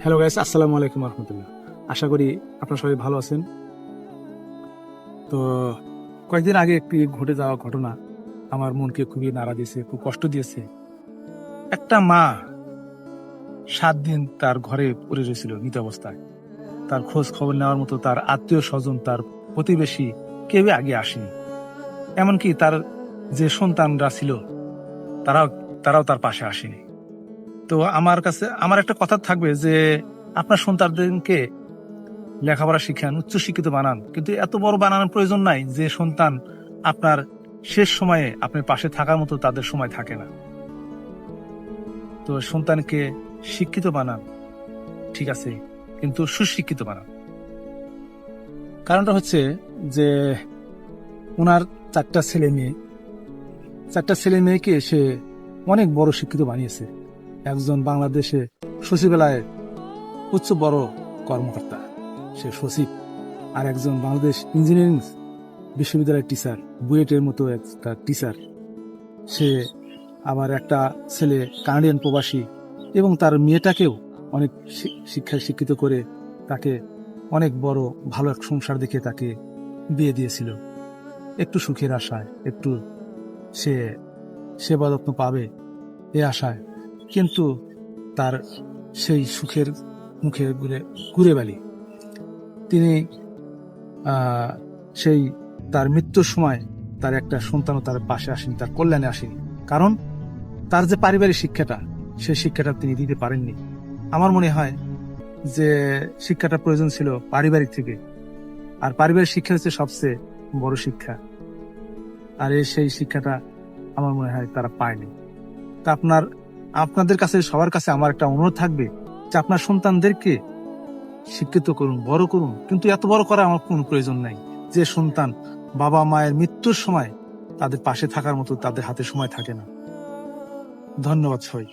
Hello guys, আসসালামু আলাইকুম রহমতুল্লাহ। আশা করি আপনারা সবাই ভালো আছেন। তো কয়েকদিন আগে একটি ঘটে যাওয়া ঘটনা আমার মনকে খুবই নাড়া দিয়েছে, খুব কষ্ট দিয়েছে। একটা মা 7 দিন তার ঘরে পড়ে রয়েছিল মৃত অবস্থায়। তার খোঁজ খবর নেওয়ার মতো তার আত্মীয় স্বজন, তার প্রতিবেশী কেউ আগে আসেনি। এমনকি তার যে সন্তানরা ছিল তারাও তারাও তার পাশে আসেনি। তো আমার একটা কথা থাকবে যে আপনার সন্তানদেরকে লেখাপড়া শিখান, উচ্চশিক্ষিত বানান, কিন্তু এত বড় বানানোর প্রয়োজন নাই যে সন্তান আপনার শেষ সময়ে আপনার পাশে থাকার মতো তাদের সময় থাকে না। তো সন্তানকে শিক্ষিত বানান, ঠিক আছে, কিন্তু সুশিক্ষিত বানান। কারণটা হচ্ছে যে ওনার 4টা ছেলে মেয়েকে সে অনেক বড় শিক্ষিত বানিয়েছে। একজন বাংলাদেশে সচিবালয়ের উচ্চ বড় কর্মকর্তা, সে সচিব। আর একজন বাংলাদেশ ইঞ্জিনিয়ারিং বিশ্ববিদ্যালয়ের টিচার, বুয়েটের মতো একটা টিচার। সে আবার একটা ছেলে কানাডিয়ান প্রবাসী, এবং তার মেয়েটাকেও অনেক শিক্ষায় শিক্ষিত করে তাকে অনেক বড় ভালো এক সংসার দেখে তাকে বিয়ে দিয়েছিল, একটু সুখের আশায়, একটু সে সেবা যত্ন পাবে এ আশায়। কিন্তু তার সেই সুখের মুখে ঘুরে বালি তিনি সেই তার মৃত্যুর সময় তার একটা সন্তানও তার পাশে আসেনি, তার কল্যাণে আসেনি। কারণ তার যে পারিবারিক শিক্ষাটা, সেই শিক্ষাটা তিনি দিতে পারেননি। আমার মনে হয় যে শিক্ষাটা প্রয়োজন ছিল পারিবারিক থেকে, আর পারিবারিক শিক্ষা হচ্ছে সবচেয়ে বড় শিক্ষা। আর সেই শিক্ষাটা আমার মনে হয় তারা পায়নি। তা আপনাদের কাছে, সবার কাছে আমার একটা অনুরোধ থাকবে যে আপনার সন্তানদেরকে শিক্ষিত করুন, বড় করুন, কিন্তু এত বড় করা আমার কোনো প্রয়োজন নাই যে সন্তান বাবা মায়ের মৃত্যুর সময় তাদের পাশে থাকার মতো তাদের হাতে সময় থাকে না। ধন্যবাদ সবাই।